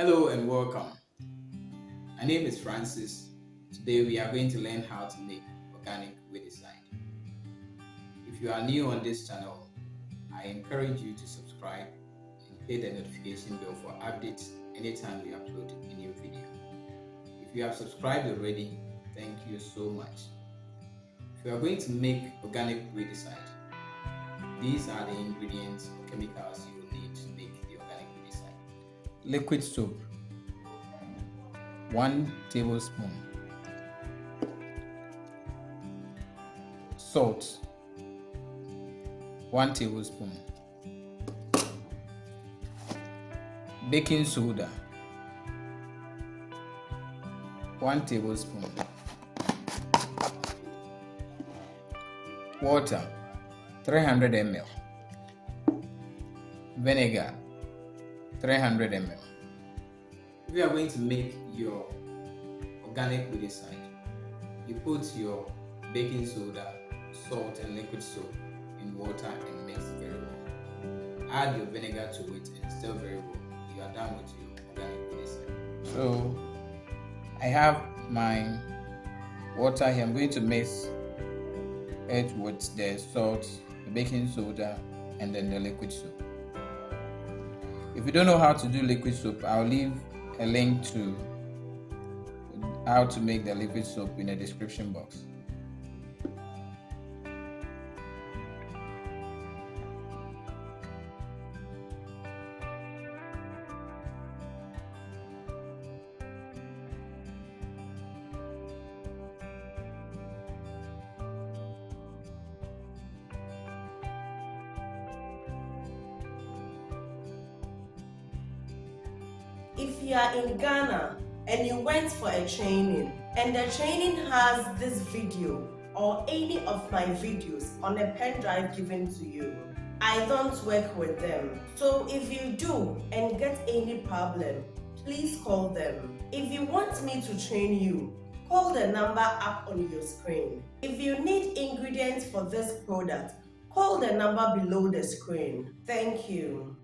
Hello and welcome. My name is Francis. Today we are going to learn how to make organic weedicide. If you are new on this channel, I encourage you to subscribe and hit the notification bell for updates anytime we upload a new video. If you have subscribed already, thank you so much. If you are going to make organic weedicide, these are the ingredients or chemicals you will need to make the organic weedicide. Liquid soap, 1 tablespoon. Salt, 1 tablespoon. Baking soda, 1 tablespoon. Water, 300 ml. Vinegar, 300 ml. If you are going to make your organic weedicide, you put your baking soda, salt and liquid soap in water and mix very well. Add your vinegar to it and stir very well. You are done with your organic weedicide. So I have my water here. I'm going to mix it with the salt, the baking soda and then the liquid soap. If you don't know how to do liquid soap, I'll leave a link to how to make the liquid soap in the description box. If you are in Ghana and you went for a training and the training has this video or any of my videos on a pen drive given to you, I don't work with them. So if you do and get any problem, please call them. If you want me to train you, call the number up on your screen. If you need ingredients for this product, call the number below the screen. Thank you.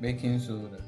Baking soda,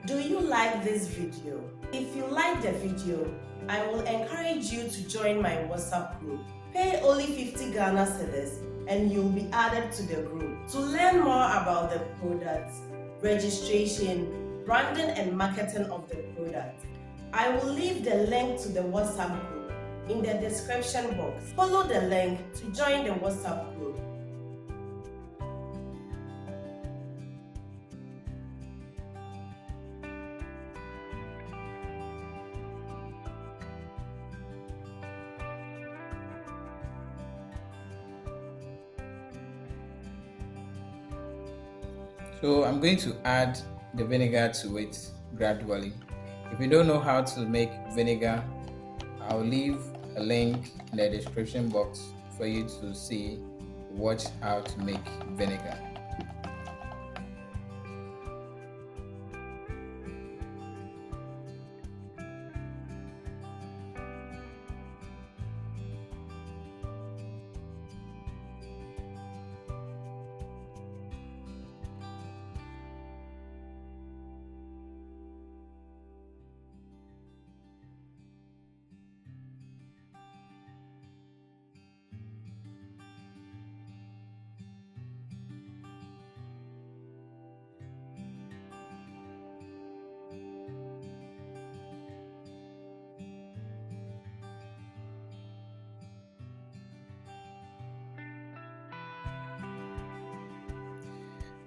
Do you like this video? If you like the video, I will encourage you to join my WhatsApp group. Pay only 50 Ghana cedis and you'll be added to the group. To learn more about the products, registration, branding and marketing of the product, I will leave the link to the WhatsApp group in the description box. Follow the link to join the WhatsApp group. So I'm going to add the vinegar to it gradually. If you don't know how to make vinegar, I'll leave a link in the description box for you to see, watch how to make vinegar.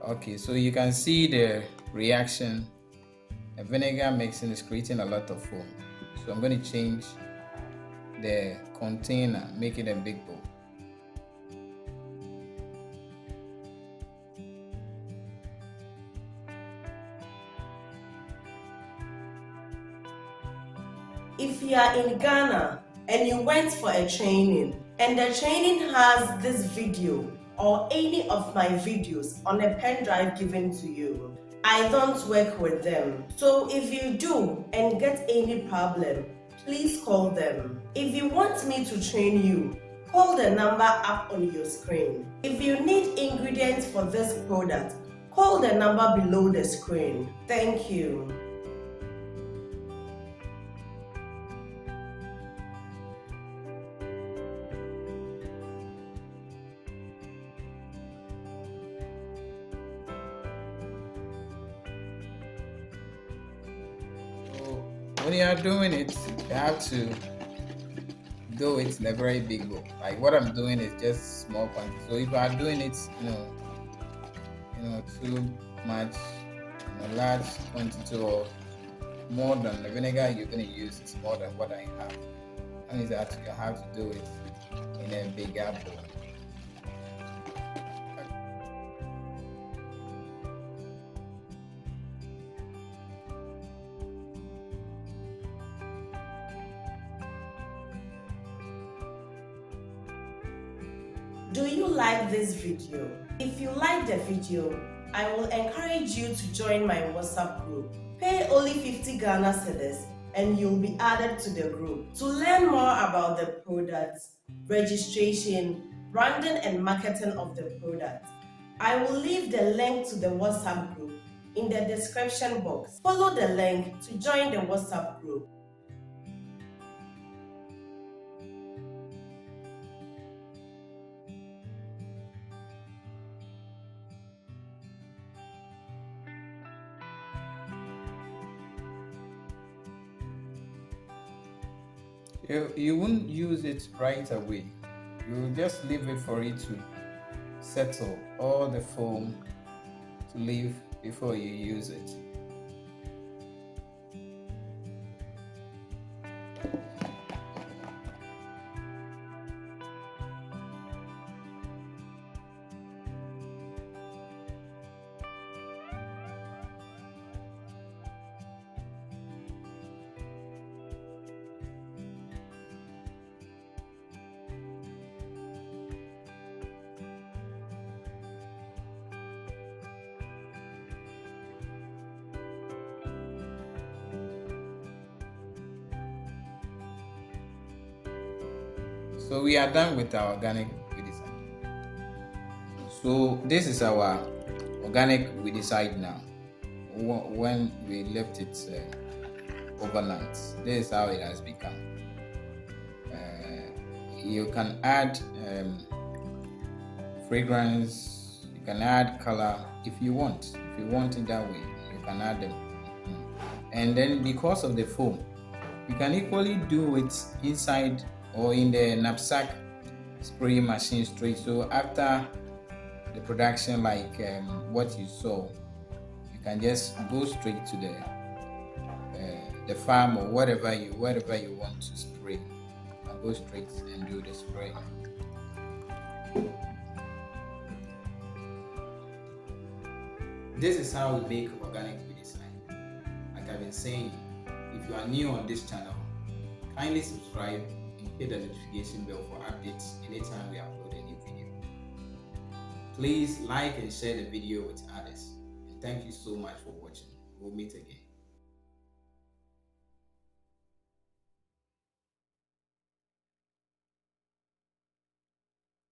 Okay, so you can see the reaction. The vinegar mixing is creating a lot of foam. So I'm going to change the container, make it a big bowl. If you are in Ghana and you went for a training and the training has this video or any of my videos on a pen drive given to you, I don't work with them. So if you do and get any problem, please call them. If you want me to train you, call the number up on your screen. If you need ingredients for this product, call the number below the screen. Thank you. When you are doing it, you have to do it in a very big bowl. Like what I'm doing is just small quantity. So if you are doing it, too much, large quantity or more than the vinegar you're going to use is more than what I have. That means that you have to do it in a bigger bowl. Do you like this video? If you like the video, I will encourage you to join my WhatsApp group. Pay only 50 Ghana cedis and you'll be added to the group. To learn more about the products, registration, branding and marketing of the product, I will leave the link to the WhatsApp group in the description box. Follow the link to join the WhatsApp group. You won't use it right away. You just leave it for it to settle, all the foam to leave before you use it. So we are done with our organic weedicide. So this is our organic weedicide now. When we left it overnight, this is how it has become. You can add fragrance, you can add color if you want. If you want it that way, you can add them. And then because of the foam, you can equally do it inside or in the knapsack spray machine straight. So after the production, like what you saw, you can just go straight to the farm or wherever you want to spray, and go straight and do the spray. This is how we make organic weedicide. Like I've been saying, if you are new on this channel, kindly subscribe and hit the notification bell for updates anytime we upload a new video. Please like and share the video with others. And thank you so much for watching. We'll meet again.